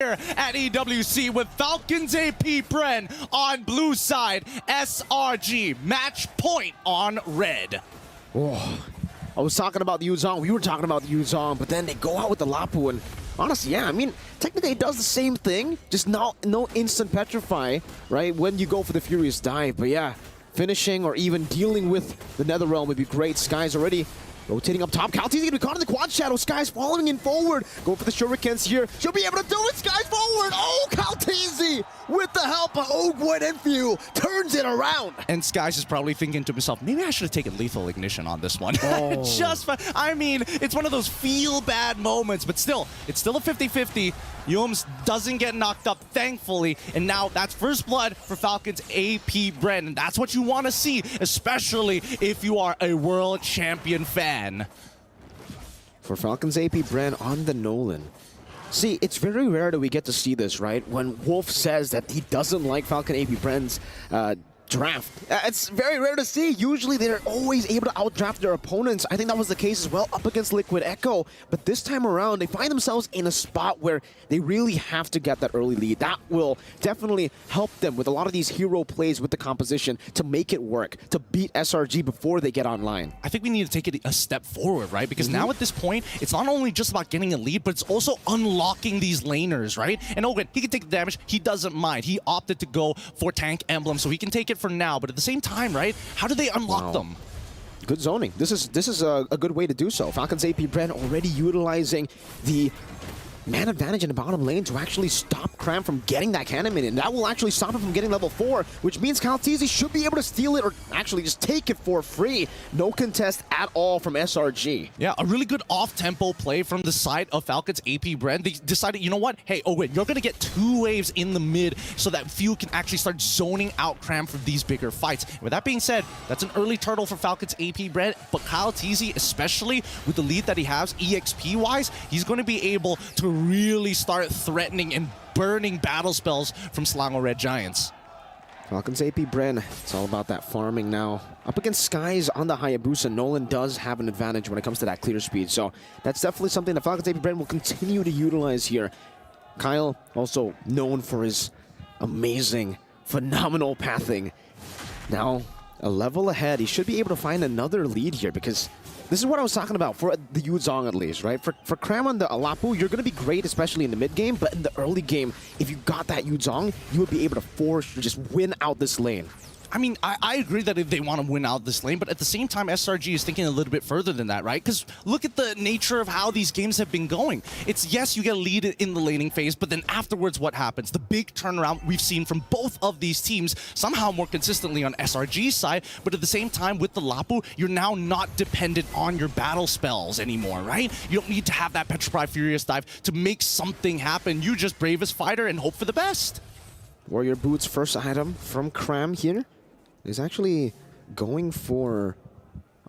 here at EWC with Falcons AP BREN on blue side, SRG match point on red. Oh, I was talking about the Yuzong, we were talking about the Yuzong, but then they go out with the Lapu, and honestly, yeah, I mean, technically it does the same thing, just no instant petrify, right, when you go for the Furious Dive, but yeah, finishing or even dealing with the Netherrealm would be great. Sky's already rotating up top. Caltee's gonna be caught in the quad shadow. Sky's following in forward. Going for the shurikens here. She'll be able to do it. Sky's forward. Oh, Calteezy with the help of Ogwood and Few turns it around. And Sky's is probably thinking to himself, maybe I should have taken lethal ignition on this one. Oh. I mean, it's one of those feel bad moments, but still, it's still a 50-50. Yums doesn't get knocked up, thankfully, and now that's first blood for Falcons AP BREN, and that's what you want to see, especially if you are a world champion fan. For Falcons AP BREN on the Nolan. See, it's very rare that we get to see this, right? When Wolf says that he doesn't like Falcon AP BREN's draft. It's very rare to see. Usually they're always able to outdraft their opponents. I think that was the case as well up against Liquid Echo. But this time around, they find themselves in a spot where they really have to get that early lead. That will definitely help them with a lot of these hero plays with the composition to make it work, to beat SRG before they get online. I think we need to take it a step forward, right? Because now at this point, it's not only just about getting a lead, but it's also unlocking these laners, right? And Ogwen, he can take the damage. He doesn't mind. He opted to go for tank emblem, so he can take it for now, but at the same time, right, how do they unlock them? Good zoning. This is a good way to do so. Falcons AP BREN already utilizing the man advantage in the bottom lane to actually stop Cram from getting that cannon minion. That will actually stop him from getting level 4, which means Calteezy should be able to steal it or actually just take it for free. No contest at all from SRG. Yeah, a really good off-tempo play from the side of Falcons AP BREN. They decided, you know what? Hey, Owen, you're going to get 2 waves in the mid so that Few can actually start zoning out Cram for these bigger fights. And with that being said, that's an early turtle for Falcons AP BREN, but Calteezy, especially with the lead that he has EXP-wise, he's going to be able to really start threatening and burning battle spells from Slango Red Giants. Falcons AP BREN, it's all about that farming now. Up against Skies on the Hayabusa, Nolan does have an advantage when it comes to that clear speed, so that's definitely something that Falcons AP BREN will continue to utilize here. Kyle, also known for his amazing, phenomenal pathing. Now, a level ahead, he should be able to find another lead here because this is what I was talking about for the Yuzong at least, right? For Cram on the Alapu, you're going to be great, especially in the mid game, but in the early game, if you got that Yuzong, you would be able to force to just win out this lane. I mean, I agree that if they want to win out this lane, but at the same time, SRG is thinking a little bit further than that, right? Because look at the nature of how these games have been going. It's, yes, you get a lead in the laning phase, but then afterwards, what happens? The big turnaround we've seen from both of these teams, somehow more consistently on SRG's side, but at the same time, with the Lapu, you're now not dependent on your battle spells anymore, right? You don't need to have that Petrify Furious Dive to make something happen. You just bravest fighter and hope for the best. Warrior Boots' first item from Cram here is actually going for...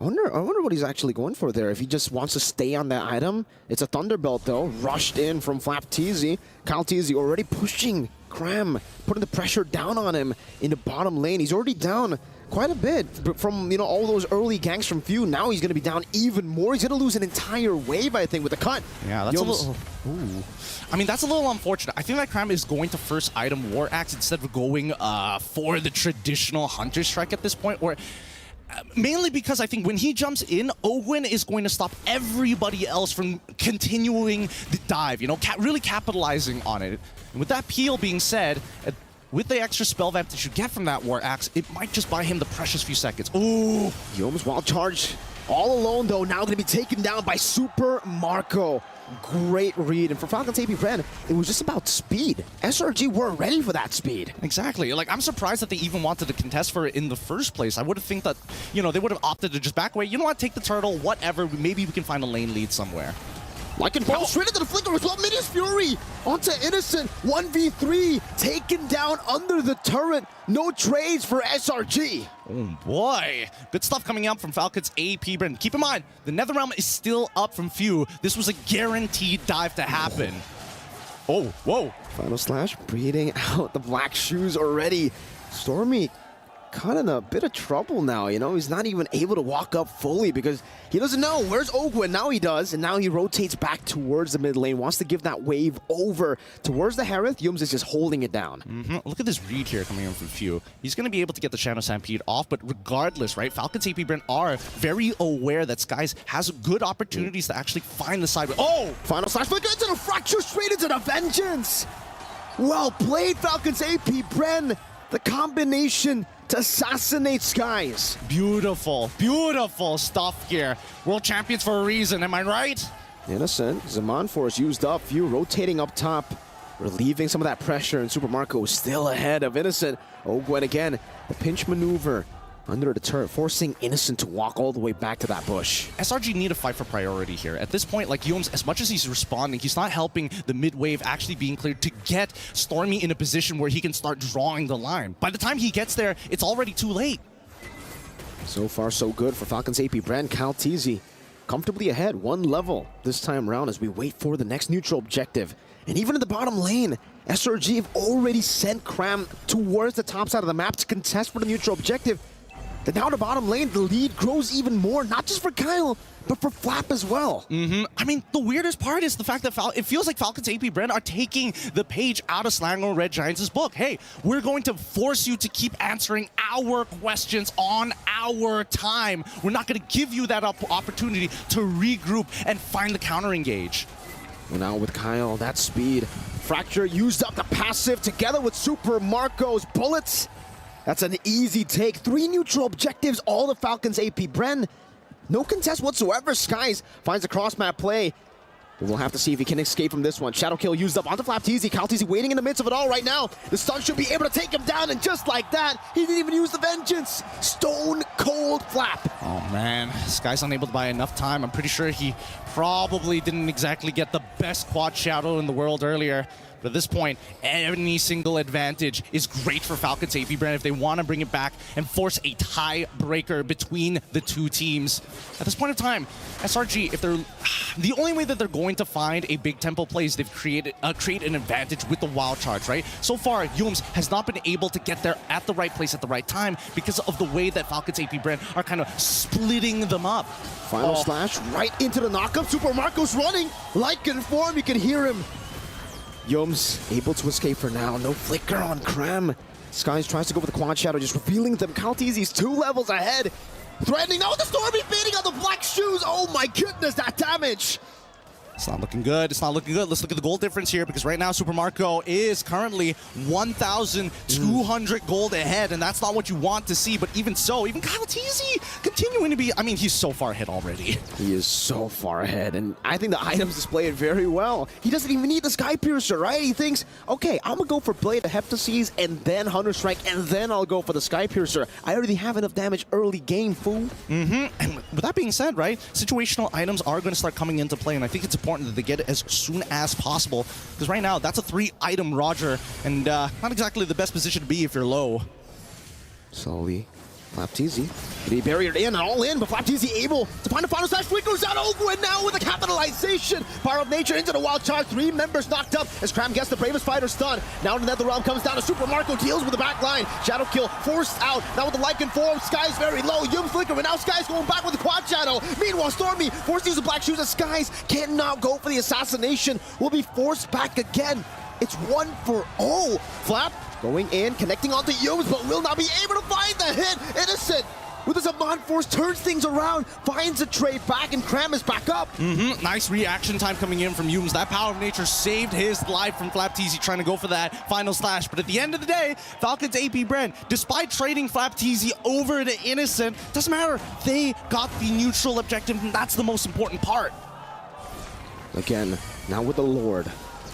I wonder what he's actually going for there. If he just wants to stay on that item. It's a Thunderbelt though, rushed in from Flapteezy. Calteezy already pushing Cram, putting the pressure down on him in the bottom lane. He's already down quite a bit from, you know, all those early ganks from Few. Now he's going to be down even more. He's going to lose an entire wave, I think, with the cut. Yeah, that's a little... Ooh. I mean, that's a little unfortunate. I think that Cram is going to first item War Axe instead of going for the traditional Hunter Strike at this point, or mainly because I think when he jumps in, Ogwen is going to stop everybody else from continuing the dive, you know, really capitalizing on it. And with that peel being said, with the extra spell vamp that you get from that War Axe, it might just buy him the precious few seconds. Ooh! Youm's wild charge. All alone, though, now going to be taken down by Super Marco. Great read. And for Falcons AP BREN, it was just about speed. SRG weren't ready for that speed. Exactly. Like, I'm surprised that they even wanted to contest for it in the first place. I would have think that, you know, they would have opted to just back away. You know what? Take the turtle, whatever. Maybe we can find a lane lead somewhere. Like and fall straight into the flicker with Mini's Fury onto Innocent. 1v3 taken down under the turret. No trades for SRG. Oh boy. Good stuff coming out from Falcons AP BREN. Keep in mind, the Netherrealm is still up from Few. This was a guaranteed dive to happen. Oh, whoa. Final Slash breeding out the black shoes already. Stormy kind of in a bit of trouble now, you know? He's not even able to walk up fully because he doesn't know where's Ogwen. Now he does, and now he rotates back towards the mid lane, wants to give that wave over towards the Harith. Yums is just holding it down. Look at this read here coming in from Few. He's going to be able to get the Shadow Stampede off, but regardless, right, Falcons AP BREN are very aware that Skies has good opportunities to actually find the side. Oh! Final slash flicker into the fracture, straight into the vengeance! Well played, Falcons AP BREN. The combination to assassinate Skies. Beautiful, beautiful stuff here. World champions for a reason, am I right? Innocent. Zaman Force used up. Few rotating up top, relieving some of that pressure, and Super Marco is still ahead of Innocent. Ogwen again, the pinch maneuver under the turret, forcing Innocent to walk all the way back to that bush. SRG need to fight for priority here. At this point, like Yums, as much as he's responding, he's not helping the mid wave actually being cleared to get Stormy in a position where he can start drawing the line. By the time he gets there, it's already too late. So far, so good for Falcons AP BREN. Kaltizi comfortably ahead, one level this time around as we wait for the next neutral objective. And even in the bottom lane, SRG have already sent Cram towards the top side of the map to contest for the neutral objective. Then now the bottom lane, the lead grows even more, not just for Kyle, but for Flap as well. I mean, the weirdest part is the fact that it feels like Falcons AP BREN are taking the page out of Slango Red Giants' book. Hey, we're going to force you to keep answering our questions on our time. We're not going to give you that opportunity to regroup and find the counter engage. Well, now with Kyle, that speed. Fracture used up the passive together with Super Marco's bullets. That's an easy take. 3 neutral objectives, all the Falcons AP BREN. No contest whatsoever. Skies finds a cross-map play. We'll have to see if he can escape from this one. Shadow kill used up onto Flapteezy. Kalteezy waiting in the midst of it all right now. The stun should be able to take him down, and just like that, he didn't even use the vengeance. Stone cold Flap. Oh man, Sky's unable to buy enough time. I'm pretty sure he probably didn't exactly get the best quad shadow in the world earlier. But at this point, any single advantage is great for Falcons AP BREN if they want to bring it back and force a tiebreaker between the two teams. At this point in time, SRG, if they're the only way that they're going to find a big tempo play is they've create an advantage with the wild charge, right? So far, Yums has not been able to get there at the right place at the right time because of the way that Falcons AP BREN are kind of splitting them up. Final slash right into the knockup. Super Marco's running like in form. You can hear him. Yums able to escape for now. No flicker on Cram. Skies tries to go for the quad shadow, just revealing them. Kalteezy's 2 levels ahead. Threatening. No, the Stormy beating on the black shoes. Oh my goodness, that damage. It's not looking good. It's not looking good. Let's look at the gold difference here because right now Super Marco is currently 1,200 gold ahead, and that's not what you want to see. But even so, even Kalteezy continuing to be, I mean, he's so far ahead already. He is so far ahead, and I think the items display it very well. He doesn't even need the Sky Piercer, right? He thinks, okay, I'm gonna go for Blade of Heptases and then Hunter Strike, and then I'll go for the Sky Piercer. I already have enough damage early game, fool. And with that being said, right, situational items are going to start coming into play, and I think it's important that they get it as soon as possible, because right now that's a 3-item Roger, and not exactly the best position to be if you're low. Slowly, Flapteezy getting barriered in and all in, but Flapteezy able to find a final slash. Flick goes out. Ogwen now with a capitalization. Power of nature into the wild charge. 3 members knocked up as Cram gets the bravest fighter stun. Now the Netherrealm comes down to Super Marco, deals with the back line. Shadow kill forced out. Now with the Lycan form, Sky's very low. Yum flicker, but now Sky's going back with the quad shadow. Meanwhile, Stormy forced to use the black shoes as Skies cannot go for the assassination. Will be forced back again. It's 1-for-0. Flap going in, connecting onto Yums, but will not be able to find the hit. Innocent with his Zaman Force turns things around, finds a trade back, and Cram is back up. Nice reaction time coming in from Yums. That Power of Nature saved his life from Flapteezy trying to go for that final slash. But at the end of the day, Falcons AP BREN, despite trading Flapteezy over to Innocent, doesn't matter. They got the neutral objective, and that's the most important part. Again, now with the Lord.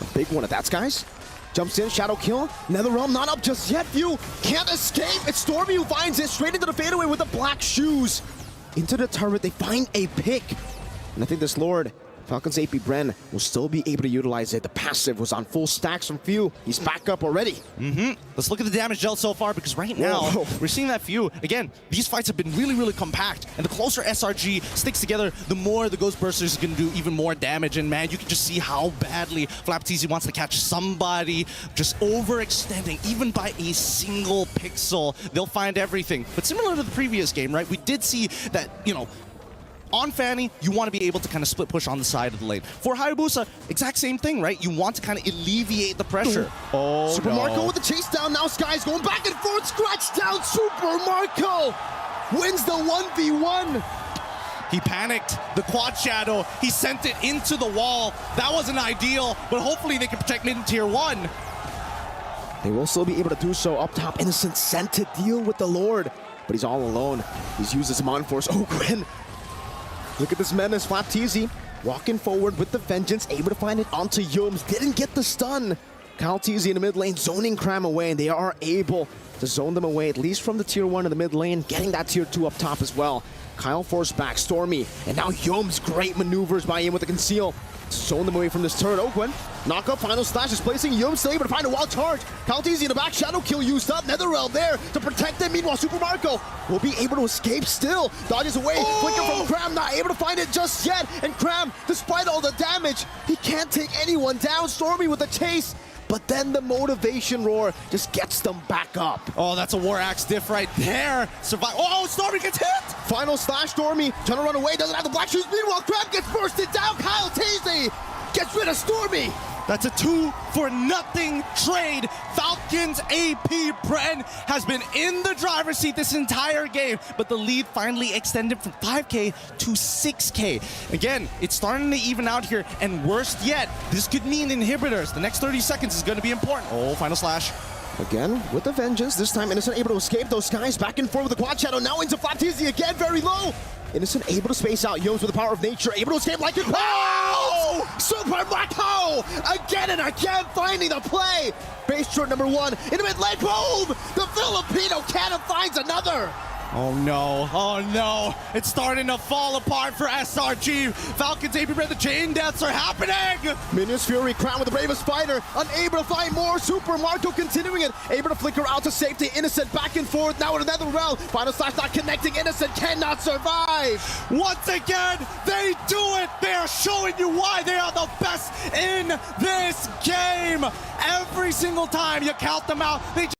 A big one at that, Skies. Jumps in, shadow kill. Netherrealm not up just yet. View can't escape. It's Stormy who finds it straight into the fadeaway with the black shoes. Into the turret, they find a pick. And I think this Lord Falcons AP BREN will still be able to utilize it. The passive was on full stacks from Few. He's back up already. Let's look at the damage dealt so far, because right now, we're seeing that Few. Again, these fights have been really, really compact, and the closer SRG sticks together, the more the Ghost Bursters is going to do even more damage. And man, you can just see how badly FlapTZ wants to catch somebody, just overextending, even by a single pixel. They'll find everything. But similar to the previous game, right, we did see that, you know, on Fanny, you want to be able to kind of split push on the side of the lane. For Hayabusa, exact same thing, right? You want to kind of alleviate the pressure. Oh, Super Marco with the chase down. Now Sky's going back and forth. Scratch down. Super Marco wins the 1v1. He panicked. The quad shadow, he sent it into the wall. That wasn't ideal, but hopefully they can protect mid in tier 1. They will still be able to do so. Up top, Innocent sent to deal with the Lord, but he's all alone. He's used his Mon Force. Oh, Gwen. Look at this menace. FlapTZ walking forward with the Vengeance, able to find it onto Yums. Didn't get the stun. KyleTZ in the mid lane, zoning Cram away, and they are able to zone them away, at least from the tier 1 in the mid lane, getting that tier 2 up top as well. Kyle forced back, Stormy, and now Yums, great maneuvers by him with the conceal. Zone them away from this turret. Oakwen, knock up, final slash, displacing Yums, still able to find a wild charge. KyleTZ in the back, shadow kill used up, Netherrealm there to protect them. Meanwhile, Super Marco will be able to escape still. Dodges away, flicker from Cram, not able to find it just yet. And Cram, despite all the damage, he can't take anyone down. Stormy with the chase. But then the motivation roar just gets them back up. Oh, that's a War Axe diff right there. Survive. Oh, Stormy gets hit! Final slash, Stormy trying to run away, doesn't have the black shoes. Meanwhile, Crab gets bursted down. KyleTZ gets rid of Stormy. That's a 2-for-nothing trade. Falcons AP BREN has been in the driver's seat this entire game, but the lead finally extended from 5K to 6K. Again, it's starting to even out here, and worst yet, this could mean inhibitors. The next 30 seconds is going to be important. Oh, final slash. Again, with the Vengeance, this time Innocent able to escape those skies, back and forth with the quad shadow, now into FlapTZ again, very low. Innocent able to space out Yums with the power of nature, able to escape like it. Oh! Super Marco! Again and again, finding the play. Base short number 1, in the mid lane, boom! The Filipino cannon finds another. Oh no, it's starting to fall apart for SRG. Falcons AP BREN, the chain deaths are happening! Minions Fury crowned with the bravest fighter, unable to find more. Super Marco continuing it, able to flicker out to safety. Innocent back and forth, now in another round. Final slash not connecting, Innocent cannot survive. Once again, they do it! They are showing you why they are the best in this game! Every single time you count them out, they